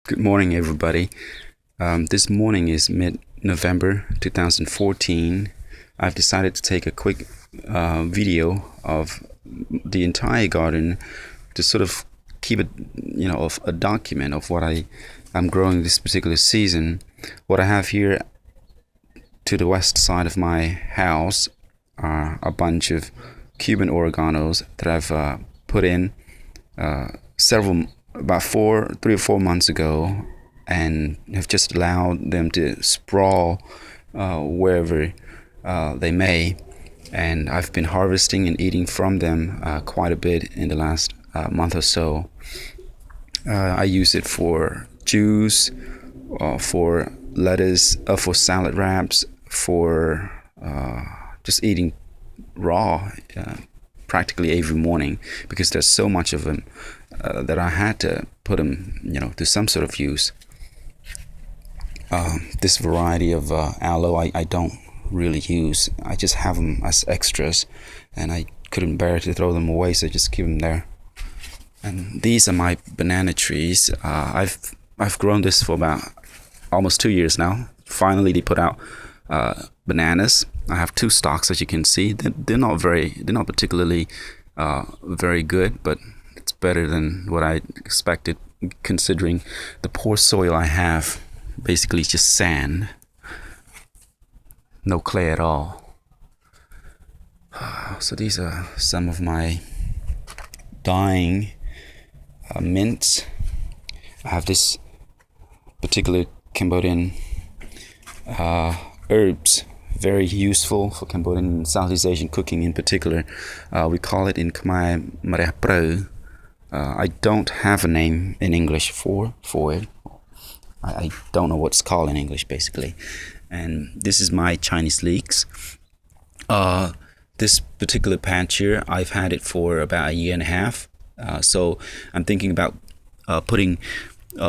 Good morning, everybody. This morning is mid-November 2014. I've decided to take a quick video of the entire garden to sort of keep it, of a document of what I'm growing this particular season. What I have here to the west side of my house are a bunch of Cuban oreganos that I've put in about 3 or 4 months ago, and have just allowed them to sprawl wherever they may. And I've been harvesting and eating from them quite a bit in the last month or so. I use it for juice, for lettuce, for salad wraps, for just eating raw practically every morning, because there's so much of them that I had to put them, to some sort of use. This variety of aloe I don't really use. I just have them as extras, and I couldn't bear to throw them away, so I just keep them there. And these are my banana trees. I've grown this for about almost 2 years now. Finally, they put out bananas. I have two stalks, as you can see. They're not particularly very good, but it's better than what I expected, considering the poor soil I have. Basically, it's just sand, no clay at all. So these are some of my dying mints. I have this particular Cambodian herbs, very useful for Cambodian and Southeast Asian cooking in particular. We call it in Khmer Mareh Preu. I don't have a name in English for it. I don't know what's called in English, basically. And this is my Chinese leeks. This particular patch here, I've had it for about a year and a half. So I'm thinking about putting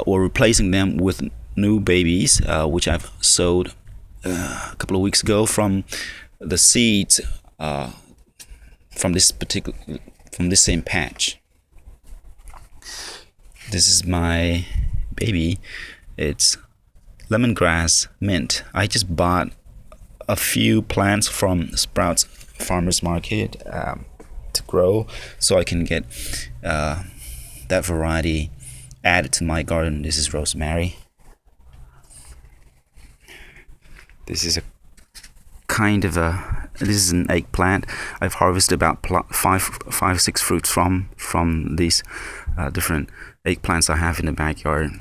or replacing them with new babies, which I've sowed a couple of weeks ago from the seeds from this same patch. This is my baby. It's lemongrass mint. I just bought a few plants from Sprouts Farmers Market to grow, so I can get that variety added to my garden. This is rosemary. This is this is an eggplant. I've harvested about 5-6 fruits from these different eggplants I have in the backyard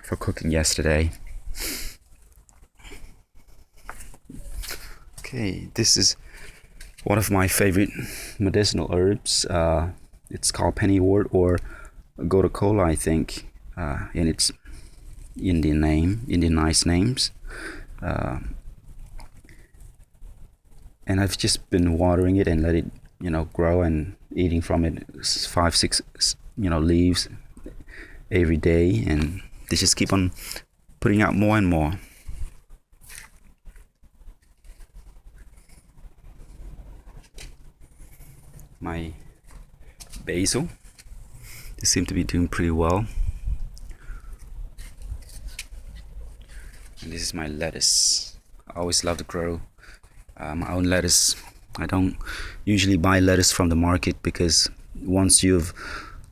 for cooking yesterday. Okay, this is one of my favorite medicinal herbs. It's called pennywort, or gotokola, I think, in its Indianized names. And I've just been watering it and let it, grow, and eating from it 5-6, leaves every day, and they just keep on putting out more and more. My basil, they seem to be doing pretty well. And this is my lettuce. I always love to grow my own lettuce. I don't usually buy lettuce from the market, because once you've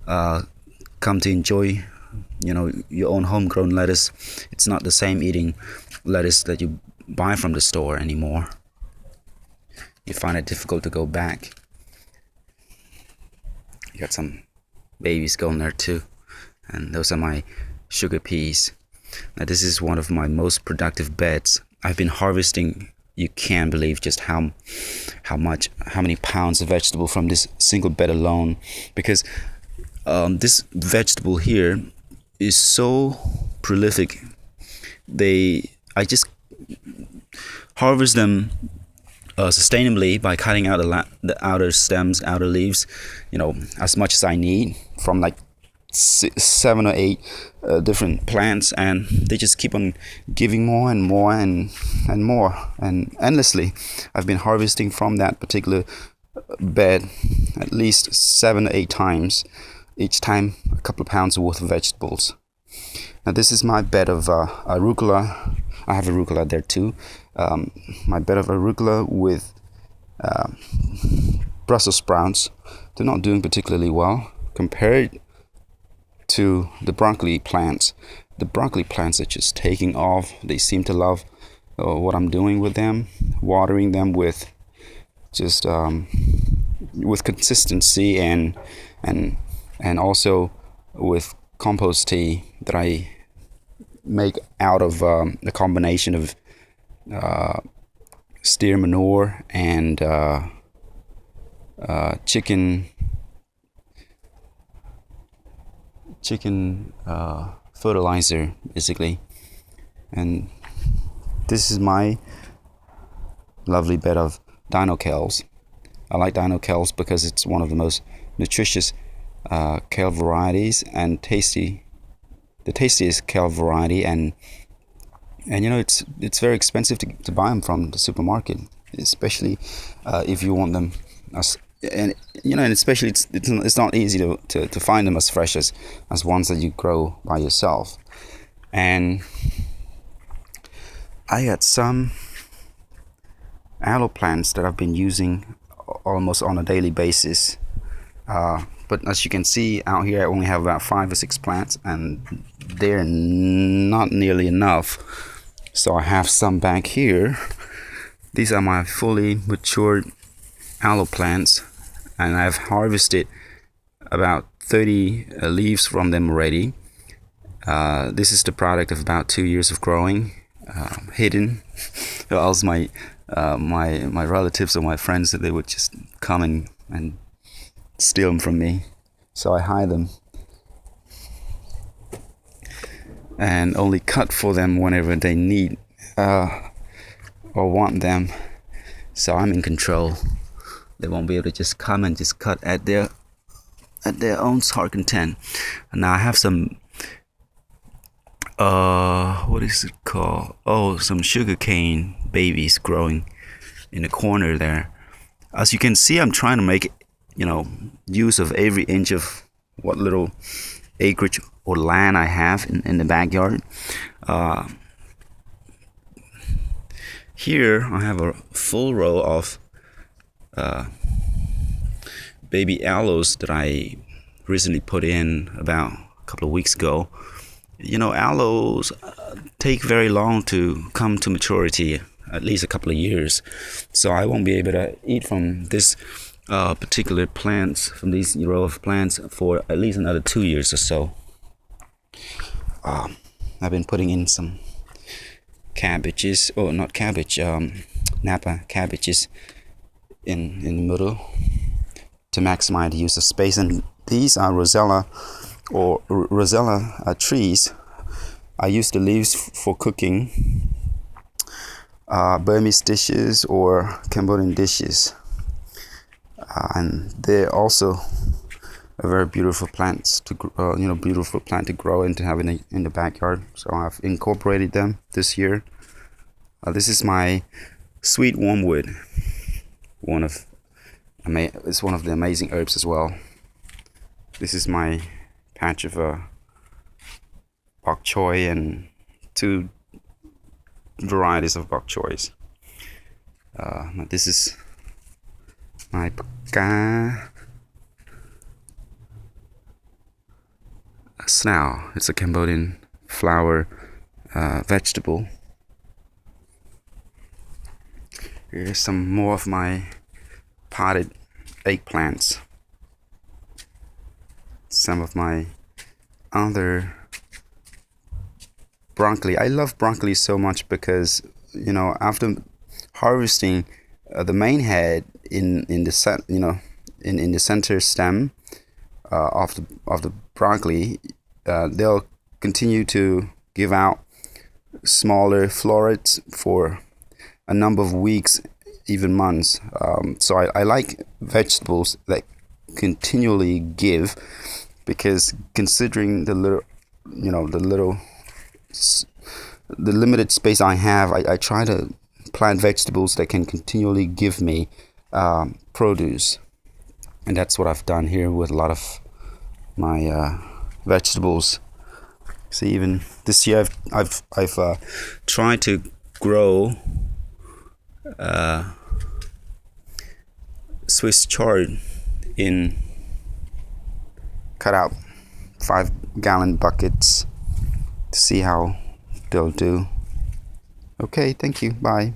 come to enjoy, your own homegrown lettuce, it's not the same eating lettuce that you buy from the store anymore. You find it difficult to go back. You got some babies going there too, and those are my sugar peas. Now, this is one of my most productive beds. I've been harvesting, you can't believe just how many pounds of vegetable from this single bed alone, because this vegetable here is so prolific. I just harvest them sustainably by cutting out the outer stems, outer leaves, as much as I need, from like 7 or 8 different plants, and they just keep on giving more and more and more, and endlessly. I've been harvesting from that particular bed at least 7 or 8 times, each time a couple of pounds worth of vegetables. Now this is my bed of arugula. I have arugula there too. My bed of arugula with Brussels sprouts. They're not doing particularly well compared to the broccoli plants. The broccoli plants are just taking off. They seem to love what I'm doing with them, watering them with just with consistency and also with compost tea that I make out of a combination of steer manure and chicken fertilizer, basically. And this is my lovely bed of Dinocales. I like Dinocales because it's one of the most nutritious kale varieties and the tastiest kale variety, and it's very expensive to buy them from the supermarket, especially if you want them and especially it's not easy to find them as fresh as ones that you grow by yourself. And I had some aloe plants that I've been using almost on a daily basis, but as you can see out here, I only have about 5 or 6 plants, and they're not nearly enough. So I have some back here. These are my fully matured aloe plants, and I've harvested about 30 leaves from them already. This is the product of about 2 years of growing, hidden. Or else my relatives or my friends, they would just come and steal them from me. So I hide them and only cut for them whenever they need or want them. So I'm in control. They won't be able to just come and just cut at their own heart content. And now I have some what is it called? Oh, some sugarcane babies growing in the corner there. As you can see, I'm trying to make use of every inch of what little acreage or land I have in the backyard. Here I have a full row of baby aloes that I recently put in about a couple of weeks ago. Aloes take very long to come to maturity, at least a couple of years. So I won't be able to eat from this particular plants, from these row of plants, for at least another 2 years or so. I've been putting in some cabbages, not cabbage, Napa cabbages in the middle to maximize the use of space. And these are Rosella trees. I use the leaves for cooking Burmese dishes or Cambodian dishes, and they're also a very beautiful plants to beautiful plant to grow and to have in the backyard. So I've incorporated them this year. This is my sweet wormwood, it's one of the amazing herbs as well. This is my patch of bok choy and 2 varieties of bok choys. This is my paka snao. It's a Cambodian flower vegetable. Here's some more of my potted eggplants. Some of my other broccoli. I love broccoli so much because after harvesting the main head in the center stem of the broccoli, they'll continue to give out smaller florets for a number of weeks, even months. So I like vegetables that continually give, because considering the limited space I have, I try to plant vegetables that can continually give me produce, and that's what I've done here with a lot of my vegetables. See, even this year I've tried to grow Swiss chard in cut out 5-gallon buckets to see how they'll do. Okay, thank you. Bye.